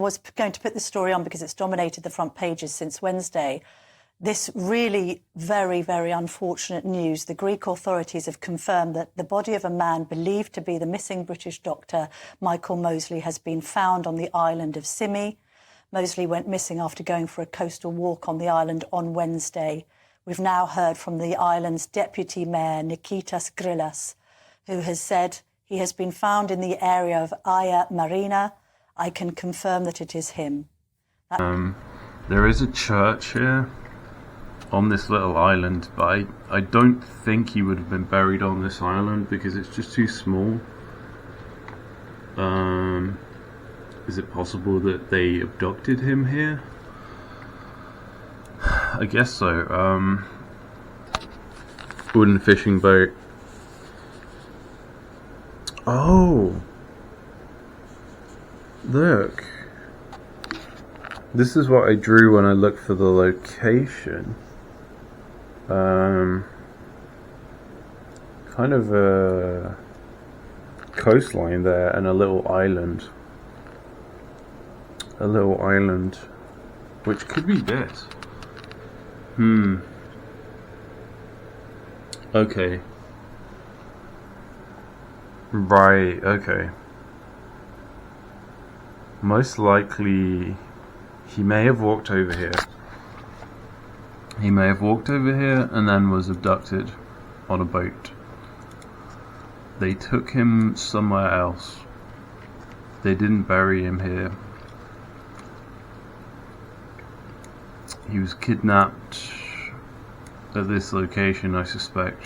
Was going to put this story on because it's dominated the front pages since Wednesday. This really very, very unfortunate news. The Greek authorities have confirmed that the body of a man believed to be the missing British doctor Michael Mosley has been found on the island of Symi. Mosley went missing after going for a coastal walk on the island on Wednesday. We've now heard from the island's deputy mayor, Nikitas Grillas, who has said he has been found in the area of Aya Marina. I can confirm that it is him. There is a church here on this little island, but I don't think he would have been buried on this island because it's just too small. Is it possible that they abducted him here? I guess so. Wooden fishing boat. Oh! Look. This is what I drew when I looked for the location. Kind of a coastline there and a little island. A little island. Which could be this. Okay. Right, okay. Most likely, he may have walked over here. He may have walked over here and then was abducted on a boat. They took him somewhere else. They didn't bury him here. He was kidnapped at this location, I suspect.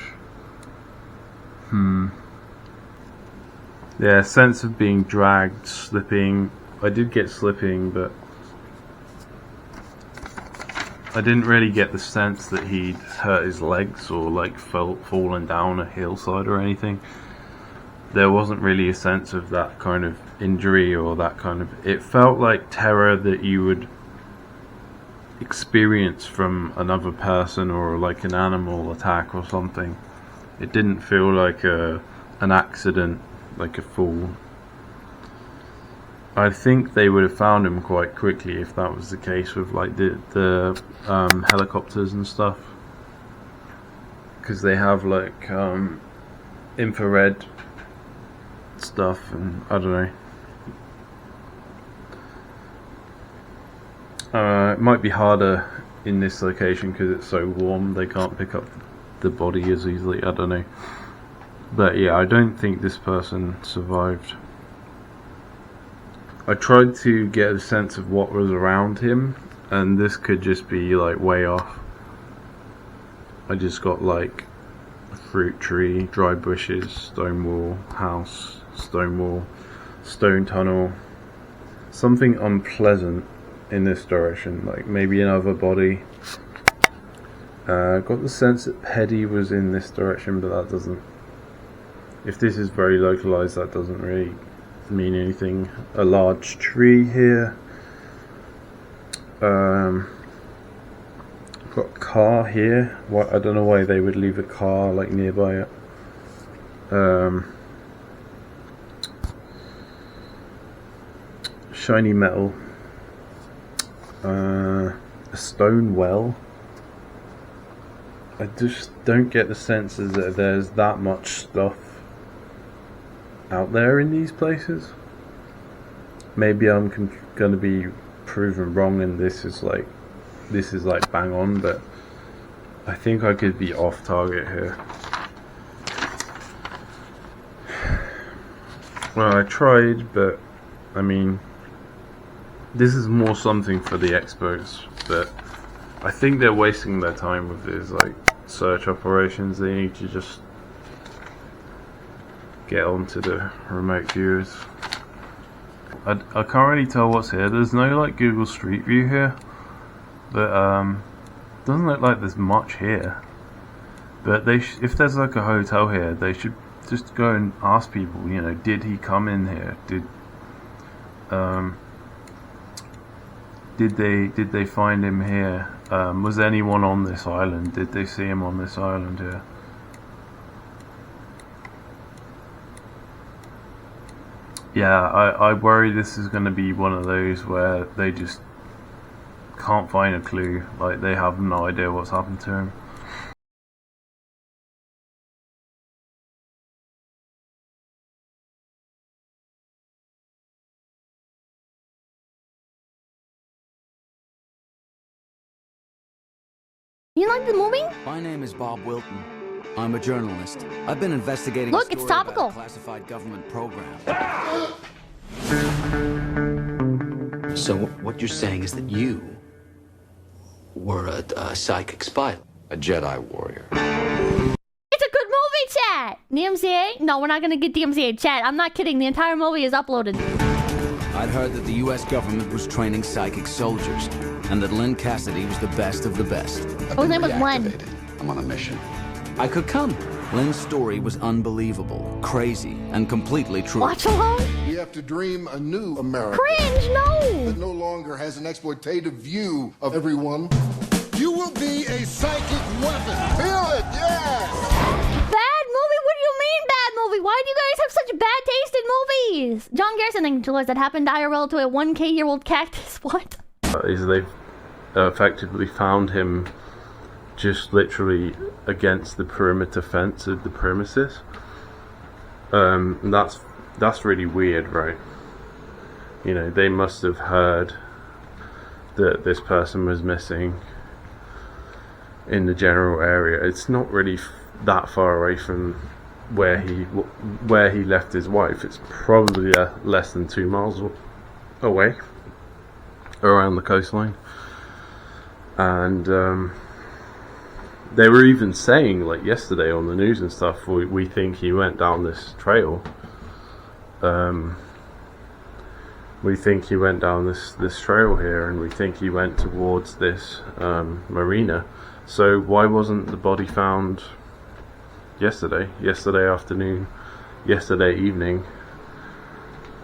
Yeah, sense of being dragged, slipping. I did get slipping, but I didn't really get the sense that he'd hurt his legs or like fallen down a hillside or anything. There wasn't really a sense of that kind of injury or that kind of... It felt like terror that you would experience from another person or like an animal attack or something. It didn't feel like an accident, like a fall. I think they would have found him quite quickly if that was the case with like the helicopters and stuff, because they have like infrared stuff, and I don't know. It might be harder in this location because it's so warm. They can't pick up the body as easily. I don't know, but yeah, I don't think this person survived. I tried to get a sense of what was around him, and this could just be like way off. I just got like a fruit tree, dry bushes, stone wall, house, stone wall, stone tunnel, something unpleasant in this direction, like maybe another body. Got the sense that Paddy was in this direction, but that doesn't... If this is very localized, that doesn't really mean anything. A large tree here. Got a car here. What, I don't know why they would leave a car like nearby it. Shiny metal. A stone well. I just don't get the sense that there's that much stuff out there in these places. Maybe I'm going to be proven wrong and this is like bang on, but I think I could be off target here. Well, I tried, but I mean, this is more something for the experts, but I think they're wasting their time with these like search operations. They need to just get onto the remote viewers. I can't really tell what's here. There's no like Google Street View here, but doesn't look like there's much here. But if there's like a hotel here, they should just go and ask people, you know, did he come in here? Did they find him here? Was anyone on this island? Did they see him on this island here? Yeah, I worry this is going to be one of those where they just can't find a clue. Like, they have no idea what's happened to him. You like the movie? My name is Bob Wilton. I'm a journalist. I've been investigating Look, a it's story about topical. a classified government program. So what you're saying is that you were a psychic spy, A Jedi warrior. It's a good movie, chat! DMCA? No, we're not gonna get DMCA, chat. I'm not kidding. The entire movie is uploaded. I'd heard that the U.S. government was training psychic soldiers, and that Lynn Cassidy was the best of the best. I've His been name was Len. reactivated. I'm on a mission. I could come. Lynn's story was unbelievable, crazy, and completely true. Watch along? We have to dream a new America Cringe, no! that no longer has an exploitative view of everyone. You will be a psychic weapon. Feel it, yes! Bad movie? What do you mean bad movie? Why do you guys have such bad taste in movies? John Garrison thinks that happened IRL to a 1K-year-old cactus. What? Is they've effectively found him just literally against the perimeter fence of the premises. And that's really weird, right? You know, they must have heard that this person was missing in the general area. It's not really that far away from where he left his wife. It's probably less than 2 miles away, around the coastline. And they were even saying, like yesterday on the news and stuff, we think he went down this trail. We think he went down this trail here, and we think he went towards this marina. So why wasn't the body found yesterday afternoon, yesterday evening?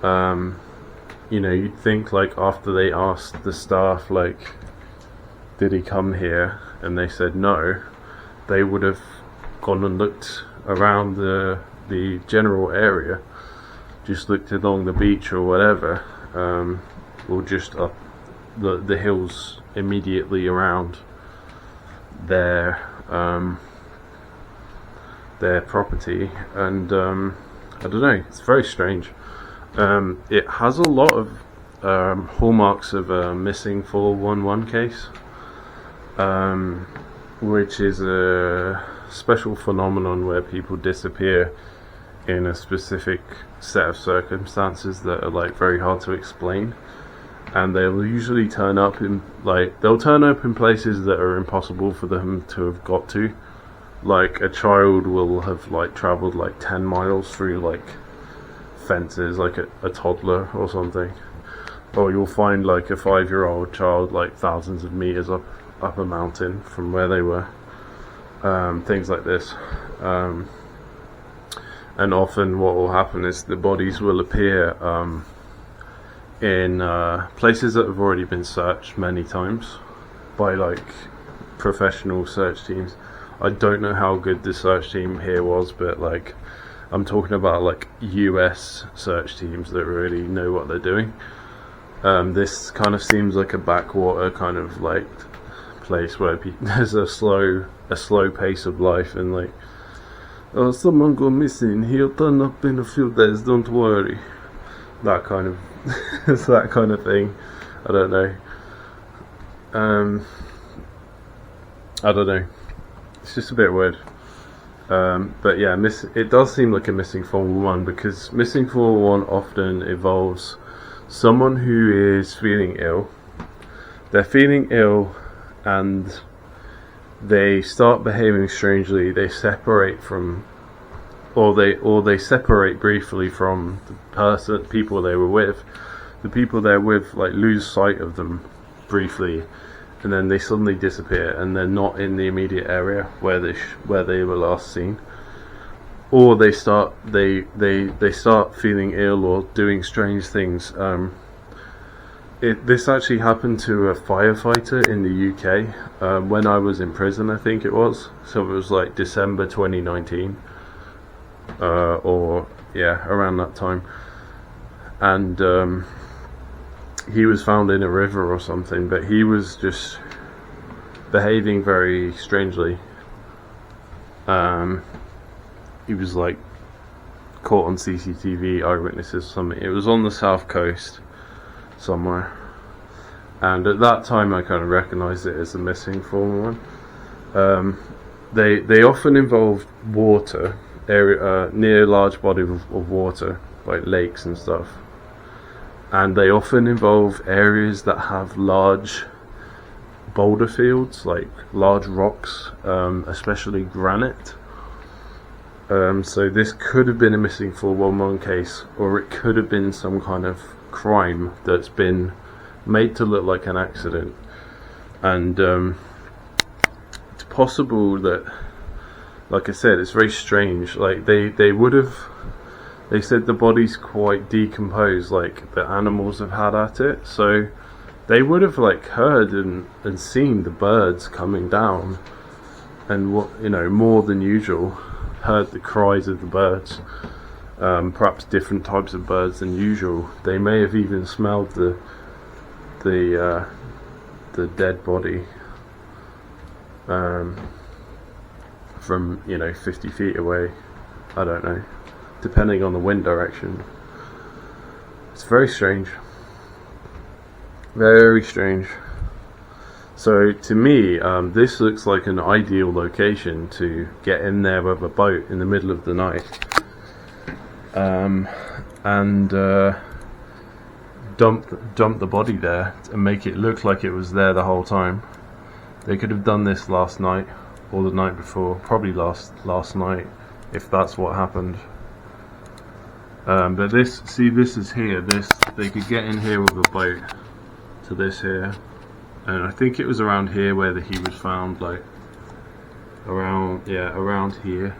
You know, you'd think, like, after they asked the staff, like, did he come here, and they said no, they would have gone and looked around the general area, just looked along the beach or whatever, or just up the hills immediately around their property. And I don't know, it's very strange. It has a lot of hallmarks of a missing 411 case, which is a special phenomenon where people disappear in a specific set of circumstances that are, like, very hard to explain, and they'll usually turn up in places that are impossible for them to have got to. Like, a child will have, like, traveled like 10 miles through, like, fences, like a toddler or something, or you'll find, like, a 5-year-old child, like, thousands of meters up a mountain from where they were. Things like this. And often what will happen is the bodies will appear in places that have already been searched many times by, like, professional search teams. I don't know how good the search team here was, but, like, I'm talking about, like, US search teams that really know what they're doing. This kind of seems like a backwater kind of, like, place where there's a slow pace of life, and, like, oh, someone go missing, he'll turn up in a few days, don't worry. That kind of it's that kind of thing. I don't know. I don't know. It's just a bit weird. But yeah, it does seem like a missing 411, because missing 411 often involves someone who is feeling ill. They're feeling ill and they start behaving strangely. They separate from, or they separate briefly from the people they were with. The people they're with, like, lose sight of them briefly, and then they suddenly disappear, and they're not in the immediate area where they were last seen. Or they start feeling ill or doing strange things. This actually happened to a firefighter in the UK when I was in prison, I think it was. So it was like December 2019, or yeah, around that time. and he was found in a river or something, but he was just behaving very strangely. He was like caught on CCTV, eyewitnesses, something. It was on the south coast somewhere, and at that time I kind of recognised it as the missing 411. They often involved water area, near large body of water, like lakes and stuff, and they often involve areas that have large boulder fields, like large rocks, especially granite. So this could have been a missing 411 case, or it could have been some kind of crime that's been made to look like an accident. And it's possible that, like I said, it's very strange. Like they said the body's quite decomposed, like the animals have had at it, so they would have like heard and seen the birds coming down, and what, you know, more than usual, heard the cries of the birds, perhaps different types of birds than usual. They may have even smelled the dead body from, you know, 50 feet away. I don't know, depending on the wind direction. It's very strange. Very strange. So to me, this looks like an ideal location to get in there with a boat in the middle of the night, and dump the body there and make it look like it was there the whole time. They could have done this last night or the night before, probably last night, if that's what happened. But this is here. They could get in here with a boat to this here, and I think it was around here where he was found, like around here,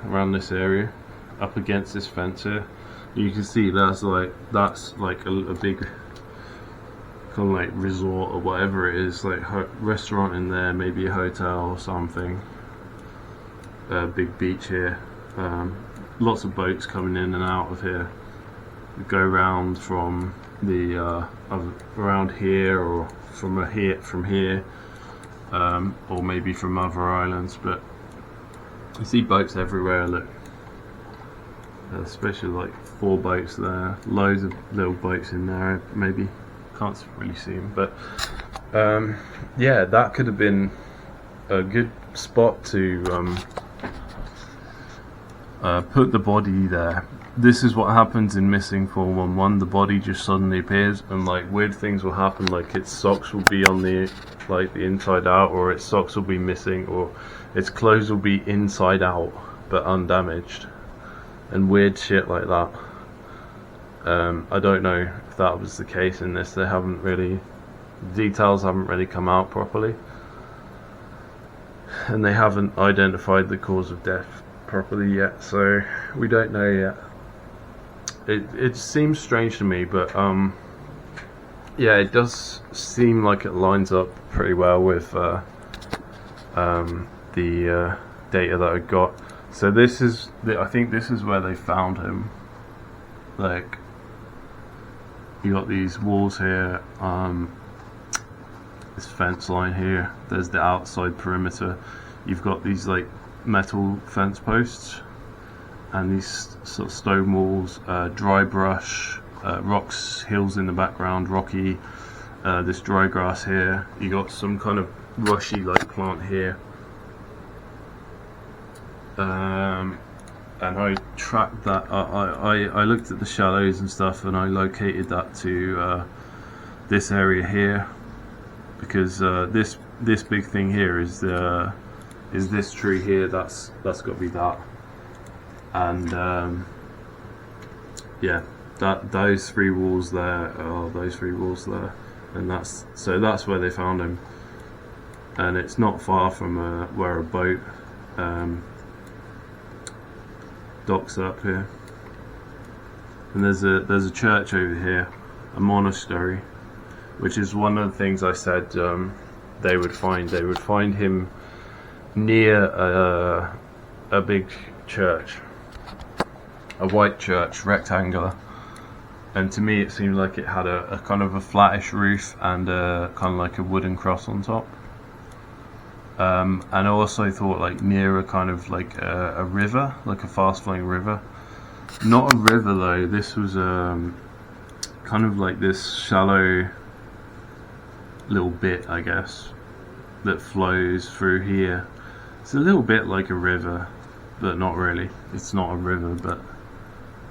around this area, up against this fence here. You can see that's like a big kind of like resort or whatever it is, like restaurant in there, maybe a hotel or something. Big beach here, lots of boats coming in and out of here. We go round from the around here, or from here, or maybe from other islands. But you see boats everywhere. Look, especially like 4 boats there, loads of little boats in there. Maybe can't really see them, but yeah, that could have been a good spot to put the body there. This is what happens in missing 411. The body just suddenly appears, and like weird things will happen, like its socks will be on the inside out, or its socks will be missing, or its clothes will be inside out but undamaged, and weird shit like that. I don't know if that was the case in this. Details haven't really come out properly, and they haven't identified the cause of death properly yet, so we don't know yet. It seems strange to me, but yeah, it does seem like it lines up pretty well with the data that I got. So I think this is where they found him. Like, you got these walls here, this fence line here, there's the outside perimeter, you've got these like metal fence posts and these sort of stone walls, dry brush, rocks, hills in the background, rocky, this dry grass here, you got some kind of rushy like plant here, and I tracked that. I looked at the shallows and stuff, and I located that to this area here, because this big thing here is this tree here. That's got to be that, and yeah, those 3 walls there are those 3 walls there, and that's where they found him, and it's not far from where a boat docks up here, and there's a church over here, a monastery, which is one of the things I said they would find him near a big church, a white church, rectangular, and to me it seemed like it had a kind of a flattish roof and kind of like a wooden cross on top. And I also thought like near a kind of like a river, like a fast flowing river. Not a river though, this was kind of like this shallow little bit, I guess, that flows through here. It's a little bit like a river, but not really. It's not a river, but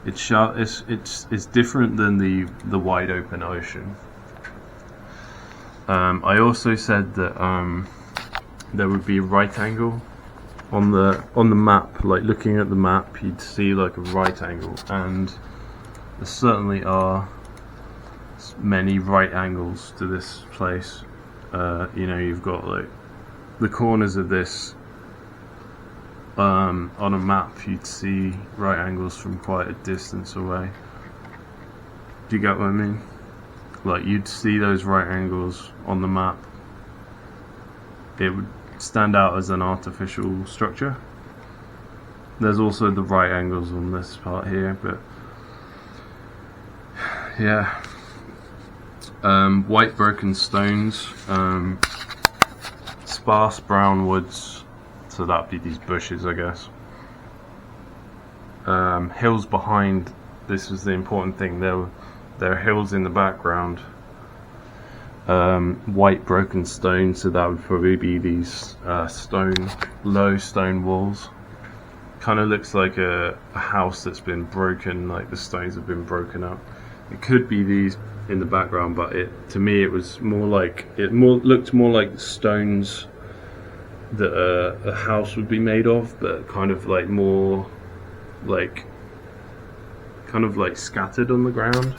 it's different than the wide open ocean. I also said that there would be a right angle on the map. Like looking at the map, you'd see like a right angle, and there certainly are many right angles to this place. You know, you've got like the corners of this. On a map, you'd see right angles from quite a distance away. Do you get what I mean? Like you'd see those right angles on the map. It would stand out as an artificial structure. There's also the right angles on this part here, but yeah. White broken stones, sparse brown woods, so that'd be these bushes, I guess. Hills behind, this was the important thing, there are hills in the background. White broken stone, so that would probably be these low stone walls. Kind of looks like a house that's been broken, like the stones have been broken up. It could be these in the background, but to me it was more like, looked more like stones that a house would be made of, but kind of like more like kind of like scattered on the ground.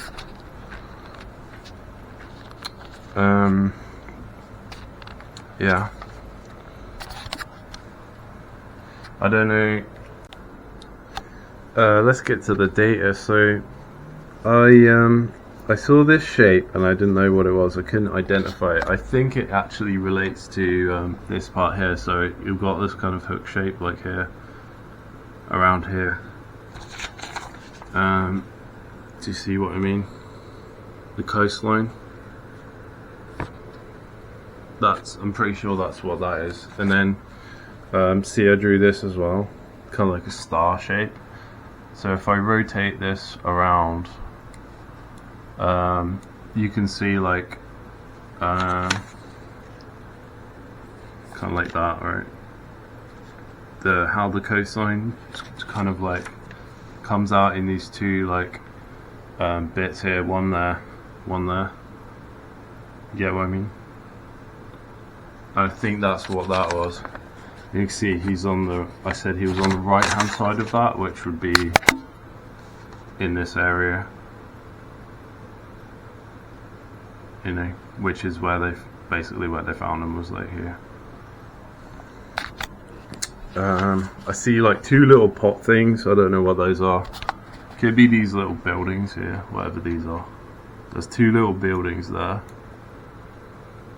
Yeah, I don't know. Let's get to the data. So I saw this shape and I didn't know what it was. I couldn't identify it. I think it actually relates to this part here. So you've got this kind of hook shape like here, around here. Do you see what I mean? The coastline. I'm pretty sure that's what that is. And then see, I drew this as well, kind of like a star shape. So if I rotate this around, you can see like kind of like that, right? How the coastline kind of like comes out in these two like bits here, one there, one there. You get what I mean? I think that's what that was. You can see I said he was on the right hand side of that, which would be in this area, you know, which is where they found him, was like here. I see like two little pot things. I don't know what those are. Could be these little buildings here, whatever these are. There's two little buildings there.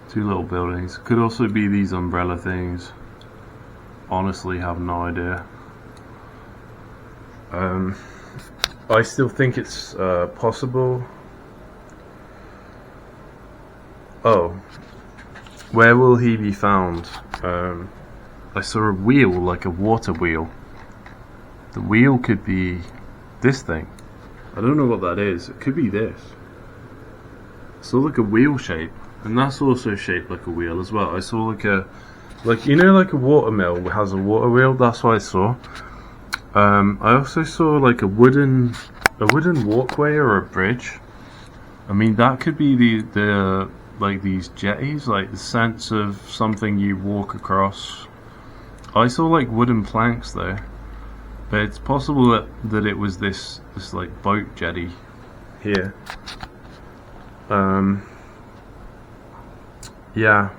Two little buildings. Could also be these umbrella things. Honestly, have no idea. I still think it's possible. Oh, where will he be found? I saw a wheel, like a water wheel. The wheel could be this thing. I don't know what that is. It could be this. So like a wheel shape. And that's also shaped like a wheel as well. I saw like you know, like a watermill has a water wheel. That's what I saw. I also saw like a wooden walkway or a bridge. I mean, that could be the like these jetties, like the sense of something you walk across. I saw like wooden planks there, but it's possible that it was this like boat jetty here. Yeah.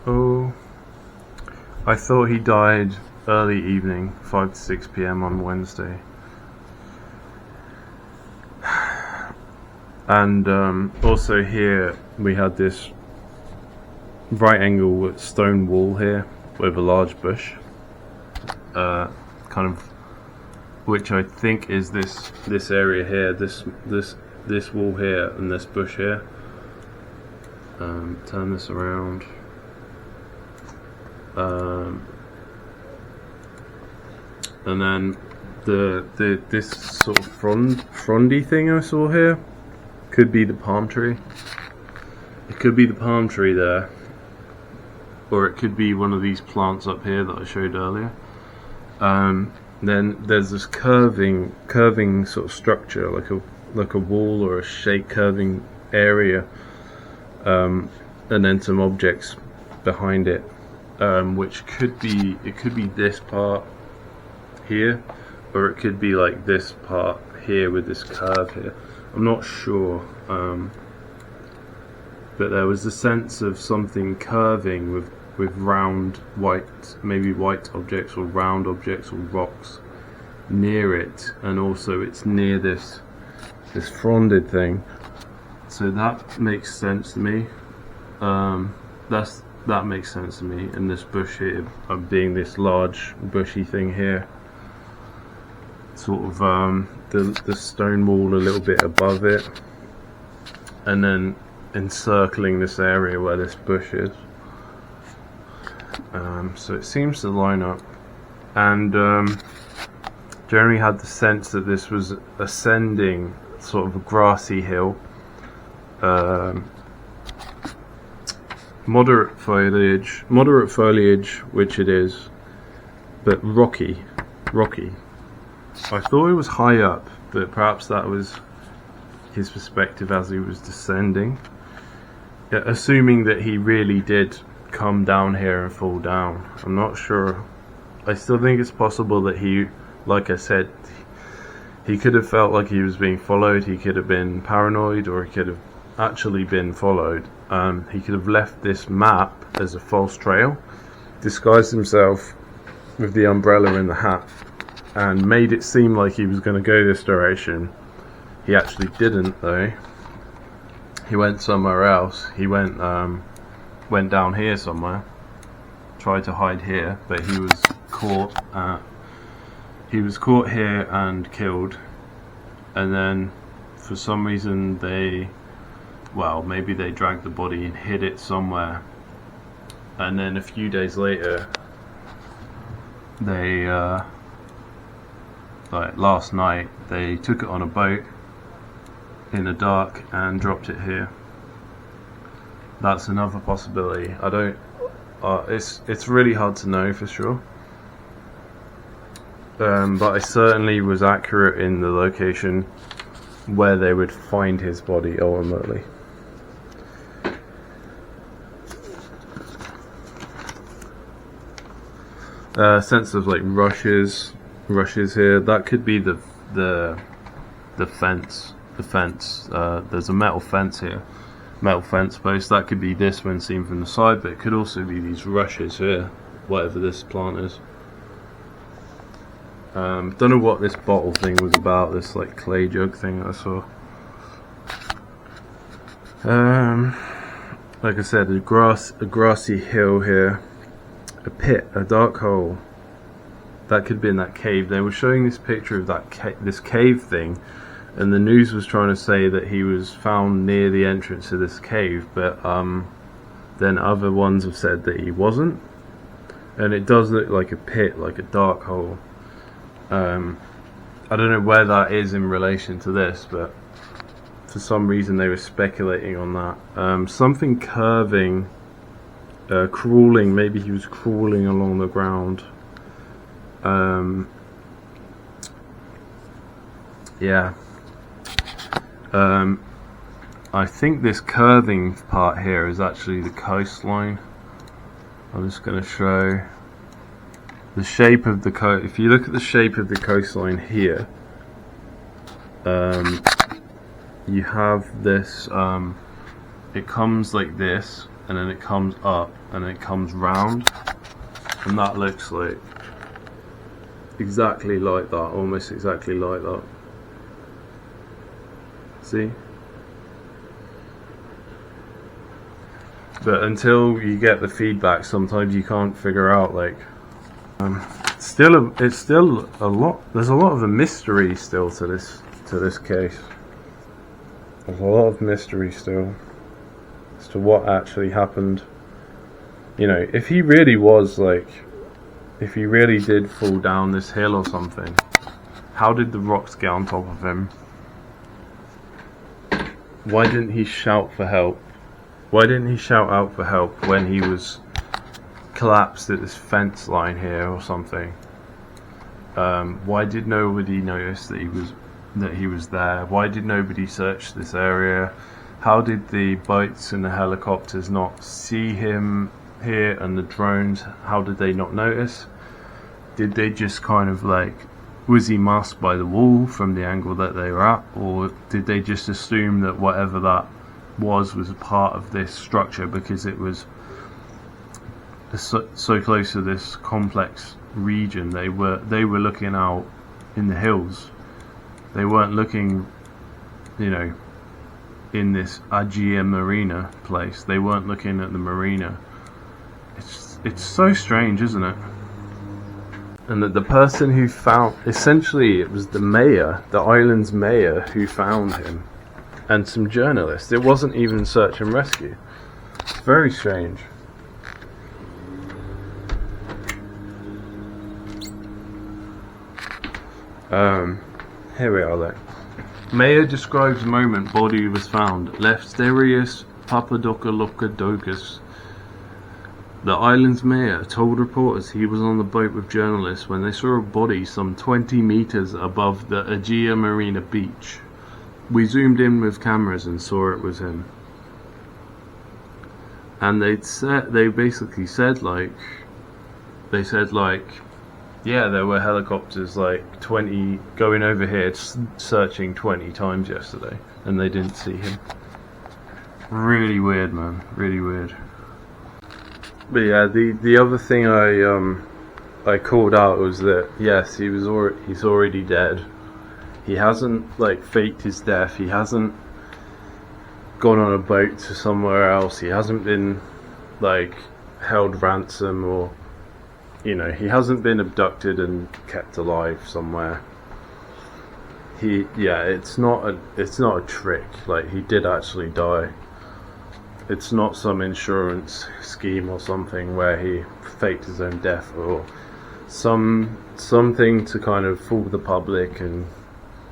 Oh, I thought he died early evening, 5 to 6 p.m. on Wednesday. And also here we had this right angle stone wall here with a large bush, kind of which I think is this area here, this wall here and this bush here. Turn this around. And then this sort of frondy thing I saw here could be the palm tree. It could be the palm tree there, or it could be one of these plants up here that I showed earlier. Then there's this curving sort of structure, like a wall or a shake curving area, and then some objects behind it, which could be this part here, or it could be like this part here with this curve here. I'm not sure, but there was a sense of something curving with round maybe white objects or round objects or rocks near it, and also it's near this fronded thing. So that makes sense to me. That makes sense to me. And this bush here being this large bushy thing here, sort of the stone wall a little bit above it, and then encircling this area where this bush is. So it seems to line up, and generally had the sense that this was ascending sort of a grassy hill, moderate foliage, which it is, but rocky. I thought it was high up, but perhaps that was his perspective as he was descending. Yeah, assuming that he really did come down here and fall down. I'm not sure. I still think it's possible that he, like I said, he could have felt like he was being followed, he could have been paranoid, or he could have actually been followed. He could have left this map as a false trail, disguised himself with the umbrella and the hat, and made it seem like he was going to go this direction. He actually didn't, though. He went somewhere else. He went down here somewhere, tried to hide here, but he was caught. He was caught here and killed, and then for some reason maybe they dragged the body and hid it somewhere, and then a few days later they like last night they took it on a boat in the dark and dropped it here. That's another possibility. I don't it's really hard to know for sure, but I certainly was accurate in the location where they would find his body ultimately. Sense of like rushes here. That could be the fence. There's a metal fence here, metal fence post. That could be this when seen from the side, but it could also be these rushes here, whatever this plant is. Don't know what this bottle thing was about, this like clay jug thing I saw. Like I said, a grassy hill here, a pit, a dark hole. That could be in that cave. They were showing this picture of this cave thing, and the news was trying to say that he was found near the entrance to this cave, but then other ones have said that he wasn't, and it does look like a pit, like a dark hole. I don't know where that is in relation to this, but for some reason they were speculating on that. Something curving, crawling, maybe he was crawling along the ground. Yeah. I think this curving part here is actually the coastline. I'm just going to show the shape of the coast. If you look at the shape of the coastline here, you have this, it comes like this, and then it comes up, and then it comes round, and that looks like exactly like that, almost exactly like that. See? But until you get the feedback, sometimes you can't figure out, like, it's still a lot. There's a lot of a mystery still to this case. There's a lot of mystery still as to what actually happened. You know, if he really was like, if he really did fall down this hill or something, how did the rocks get on top of him? Why didn't he shout for help? Why didn't he shout out for help when he was collapsed at this fence line here or something? Why did nobody notice that he was there? Why did nobody search this area? How did the boats and the helicopters not see him here, and the drones, how did they not notice? Did they just kind of like, was he masked by the wall from the angle that they were at, or did they just assume that whatever that was a part of this structure because it was so close to this complex region? They were looking out in the hills. They weren't looking, you know, in this Agia Marina place. They weren't looking at the marina. It's so strange, isn't it? And that the person who found, essentially it was the mayor, the island's mayor, who found him, and some journalists. It wasn't even search and rescue. It's very strange. Here we are though. Mayor describes moment body was found. Lefterius Papadokalokadokus. The island's mayor told reporters he was on the boat with journalists when they saw a body some 20 meters above the Agia Marina beach. We zoomed in with cameras and saw it was him. And they basically said like, yeah, there were helicopters like 20 going over here searching 20 times yesterday, and they didn't see him. Really weird, man. Really weird. But yeah, the other thing I called out was that yes, he's already dead. He hasn't like faked his death. He hasn't gone on a boat to somewhere else. He hasn't been like held ransom, or you know, he hasn't been abducted and kept alive somewhere. It's not a trick. Like, he did actually die. It's not some insurance scheme or something where he faked his own death, or something to kind of fool the public and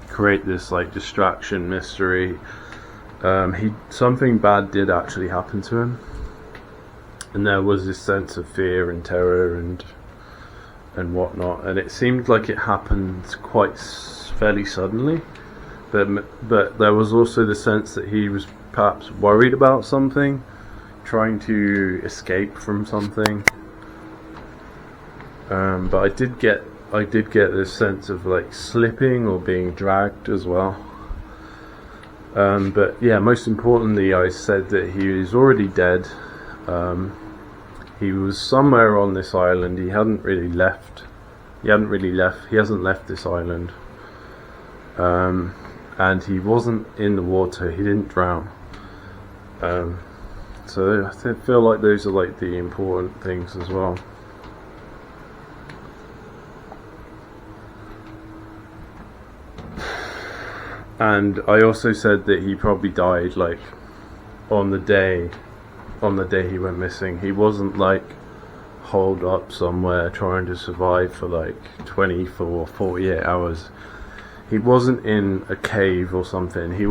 create this like distraction mystery. Something bad did actually happen to him, and there was this sense of fear and terror and whatnot, and it seemed like it happened fairly suddenly, but there was also the sense that he was perhaps worried about something, trying to escape from something. But I did get this sense of like slipping or being dragged as well. But yeah, most importantly, I said that he was already dead. He was somewhere on this island. He hasn't left this island. And he wasn't in the water. He didn't drown. So I feel like those are like the important things as well. And I also said that he probably died like on the day he went missing. He wasn't like holed up somewhere trying to survive for like 24 or 48 hours. He wasn't in a cave or something. He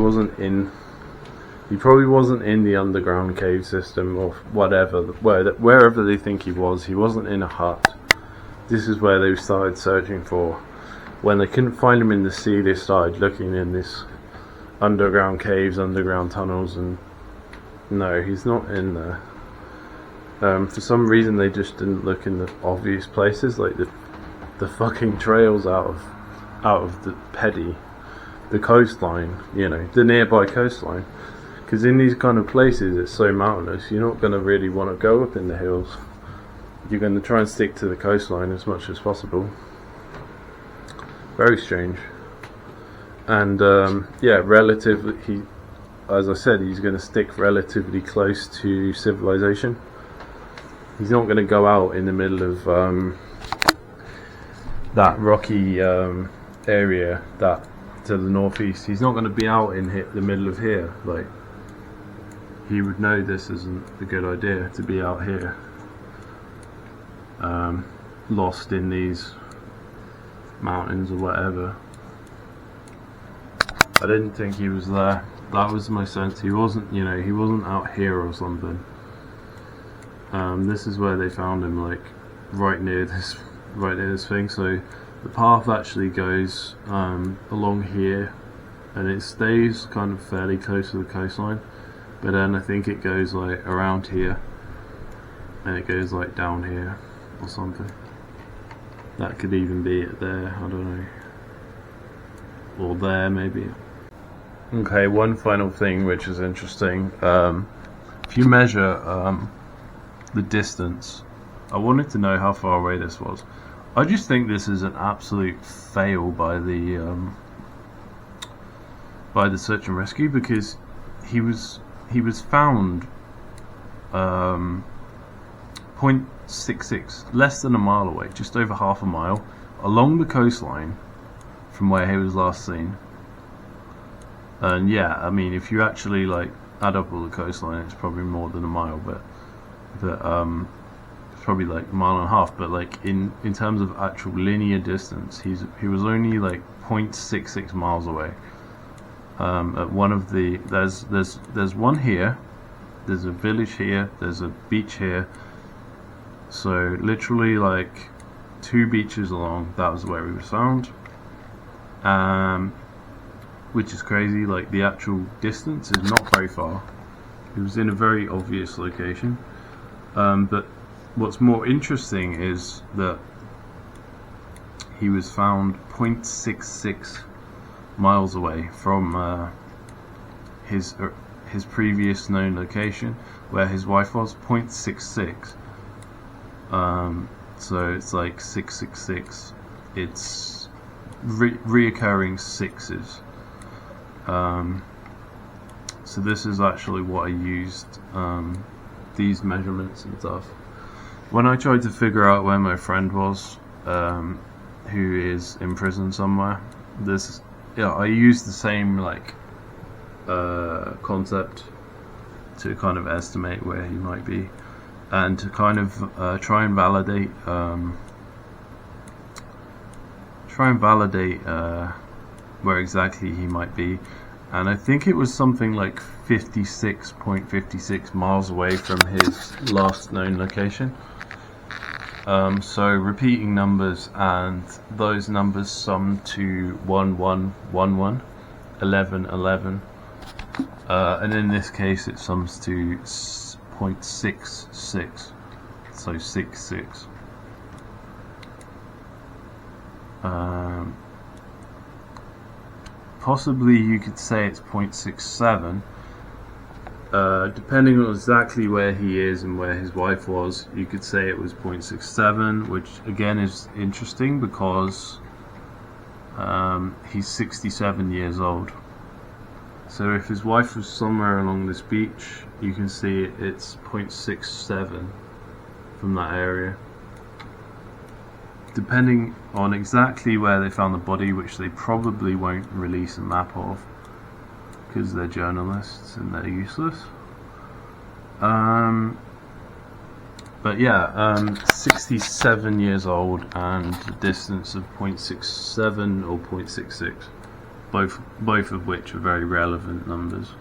probably wasn't in the underground cave system or whatever, wherever they think he was. He wasn't in a hut. This is where they started searching for. When they couldn't find him in the sea, they started looking in this underground caves, underground tunnels, and no, he's not in there. For some reason, they just didn't look in the obvious places, like the fucking trails out of the Peddy, the coastline, you know, the nearby coastline. Because in these kind of places, it's so mountainous, you're not going to really want to go up in the hills. You're going to try and stick to the coastline as much as possible. Very strange. And relatively, as I said, he's going to stick relatively close to civilization. He's not going to go out in the middle of that rocky area that to the northeast. He's not going to be out in the middle of here. Like, he would know this isn't a good idea to be out here, lost in these mountains or whatever. I didn't think he was there. That was my sense. He wasn't, you know, he wasn't out here or something. This is where they found him, like right near this thing. So the path actually goes along here, and it stays kind of fairly close to the coastline. But then I think it goes like around here, and it goes like down here or something. That could even be it there. I don't know, or there maybe. Okay, one final thing which is interesting. If you measure the distance, I wanted to know how far away this was. I just think this is an absolute fail by the search and rescue, because he was found 0.66, less than a mile away, just over half a mile, along the coastline from where he was last seen. And yeah, I mean, if you actually like add up all the coastline, it's probably more than a mile, but it's probably like a mile and a half. But like in terms of actual linear distance, he was only like 0.66 miles away. At one of the there's one here, there's a village here, there's a beach here. So literally like 2 beaches along, that was where he was found. Which is crazy. Like, the actual distance is not very far. It was in a very obvious location. But what's more interesting is that he was found 0.66 miles away from his previous known location where his wife was. 0.66. So it's like 666. It's reoccurring sixes. So this is actually what I used, these measurements and stuff, when I tried to figure out where my friend was, who is in prison somewhere. I used the same like concept to kind of estimate where he might be, and to kind of try and validate where exactly he might be. And I think it was something like 56.56 miles away from his last known location. So repeating numbers, and those numbers sum to 1111, 1111, and in this case it sums to 0.66, so 66. Possibly you could say it's 0.67. Depending on exactly where he is and where his wife was, you could say it was 0.67, which again is interesting because he's 67 years old. So if his wife was somewhere along this beach, you can see it's 0.67 from that area. Depending on exactly where they found the body, which they probably won't release a map of because they're journalists and they're useless. But yeah, 67 years old and a distance of 0.67 or 0.66, both of which are very relevant numbers.